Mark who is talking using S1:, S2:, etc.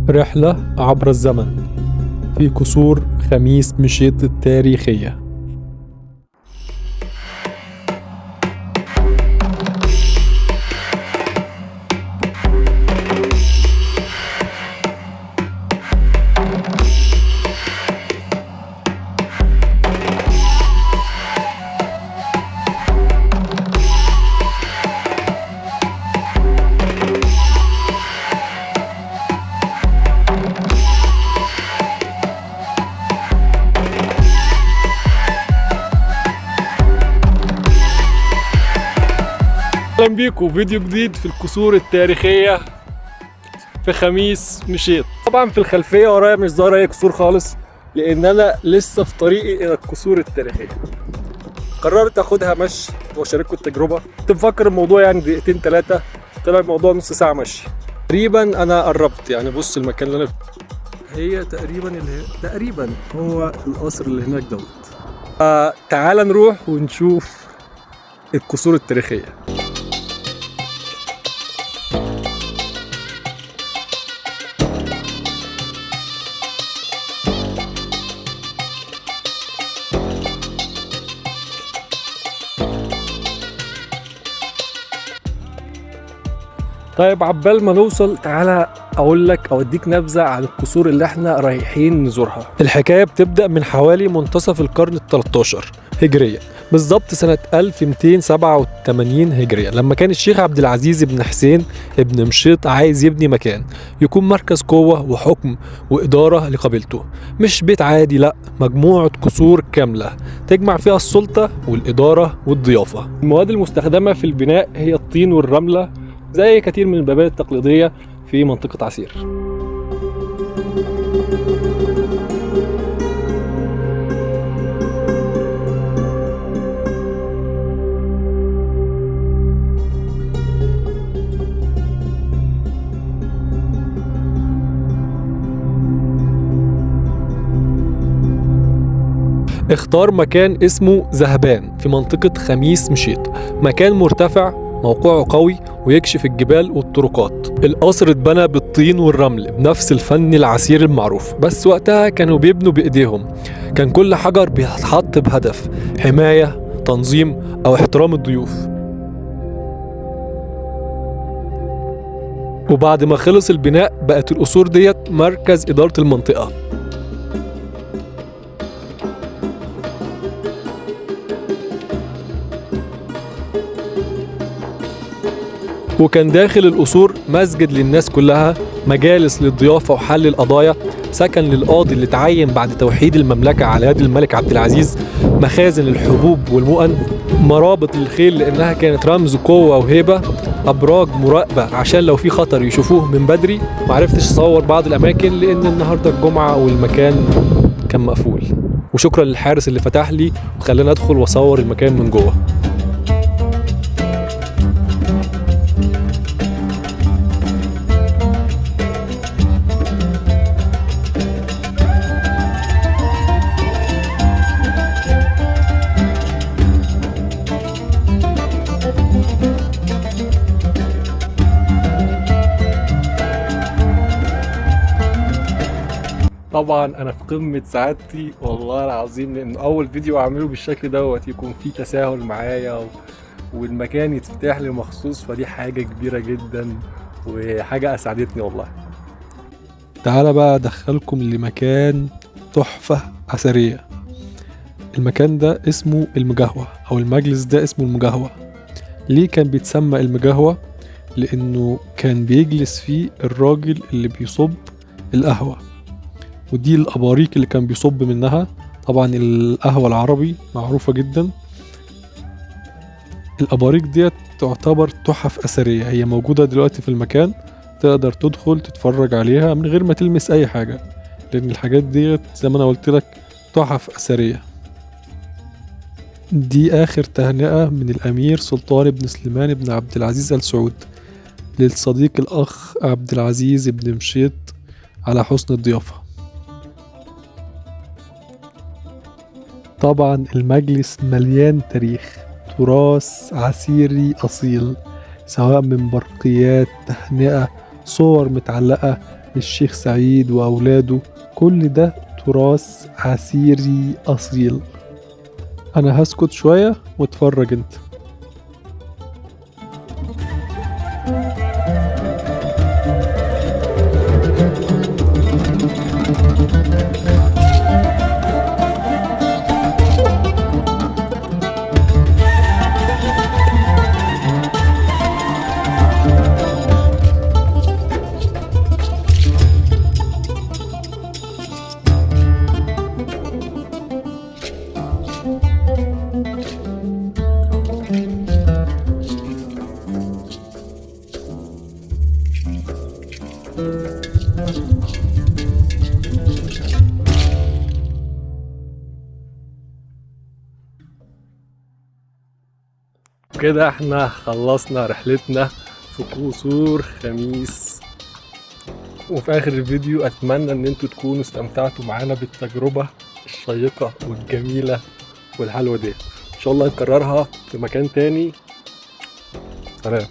S1: رحلة عبر الزمن في كسور خميس مشيط التاريخية. اهلا بيكم فيديو جديد في الكسور التاريخية في خميس مشيط. طبعا في الخلفية ورايا مش ظاهرة اي كسور خالص، لان انا لسه في طريقي الى الكسور التاريخية. قررت اخدها مشي واشارككم التجربة. كنت مفكر الموضوع يعني دقيقتين 3، طلع الموضوع نص ساعة مشي تقريبا. انا قربت يعني، بص المكان اللي انا هي تقريبا هو القصر اللي هناك دوت. تعال نروح ونشوف الكسور التاريخية. طيب عبال ما نوصل تعالى اقول لك او اديك نبذه عن الكسور اللي احنا رايحين نزورها. الحكايه بتبدا من حوالي منتصف القرن ال13 هجريا، بالظبط سنه 1287 هجريا، لما كان الشيخ عبد العزيز بن حسين ابن مشيط عايز يبني مكان يكون مركز قوه وحكم واداره لقبيلته. مش بيت عادي، لا، مجموعه كسور كامله تجمع فيها السلطه والاداره والضيافه. المواد المستخدمه في البناء هي الطين والرمله زي كتير من المباني التقليدية في منطقة عسير. اختار مكان اسمه ذهبان في منطقة خميس مشيط، مكان مرتفع موقعه قوي ويكشف الجبال والطرقات. القصر اتبنى بالطين والرمل بنفس الفن العسير المعروف، بس وقتها كانوا بيبنوا بإيديهم. كان كل حجر بيتحط بهدف حماية، تنظيم أو احترام الضيوف. وبعد ما خلص البناء بقت القصور ديت مركز إدارة المنطقة. وكان داخل القصور مسجد للناس كلها، مجالس للضيافة وحل القضايا، سكن للقاضي اللي تعين بعد توحيد المملكة على يد الملك عبد العزيز، مخازن الحبوب والمؤن، مرابط للخيل لأنها كانت رمز قوة وهيبة، أبراج مراقبة عشان لو في خطر يشوفوه من بدري. معرفتش أصور بعض الأماكن لأن النهاردة الجمعة والمكان كان مقفول، وشكرا للحارس اللي فتح لي وخلاني أدخل وأصور المكان من جوه. طبعا انا في قمه سعادتي والله العظيم، لان اول فيديو اعمله بالشكل دوت يكون فيه تساهل معايا والمكان يتفتح لي مخصوص، فدي حاجه كبيره جدا وحاجه اسعدتني والله. تعالى بقى ادخلكم لمكان تحفه اثريه. المكان ده اسمه المجهوة، او المجلس ده اسمه المجهوة. ليه كان بيتسمى المجهوة؟ لانه كان بيجلس فيه الراجل اللي بيصب القهوه، ودي الأباريق اللي كان بيصب منها. طبعا القهوة العربي معروفة جدا. الأباريق ديت تعتبر تحف أثرية، هي موجودة دلوقتي في المكان، تقدر تدخل تتفرج عليها من غير ما تلمس أي حاجة، لأن الحاجات ديت زي ما أنا قلت لك تحف أثرية. دي آخر تهنئة من الأمير سلطان بن سليمان بن عبد العزيز آل سعود للصديق الأخ عبد العزيز بن مشيط على حسن الضيافة. طبعا المجلس مليان تاريخ، تراث عسيري أصيل، سواء من برقيات، تهنئة، صور متعلقة، الشيخ سعيد وأولاده، كل ده تراث عسيري أصيل. أنا هسكت شوية واتفرج انت. كده احنا خلصنا رحلتنا في قصور خميس. وفي اخر الفيديو اتمنى ان انتوا تكونوا استمتعتوا معانا بالتجربة الشيقة والجميلة والحلوة دي. ان شاء الله نكررها في مكان تاني. سلام.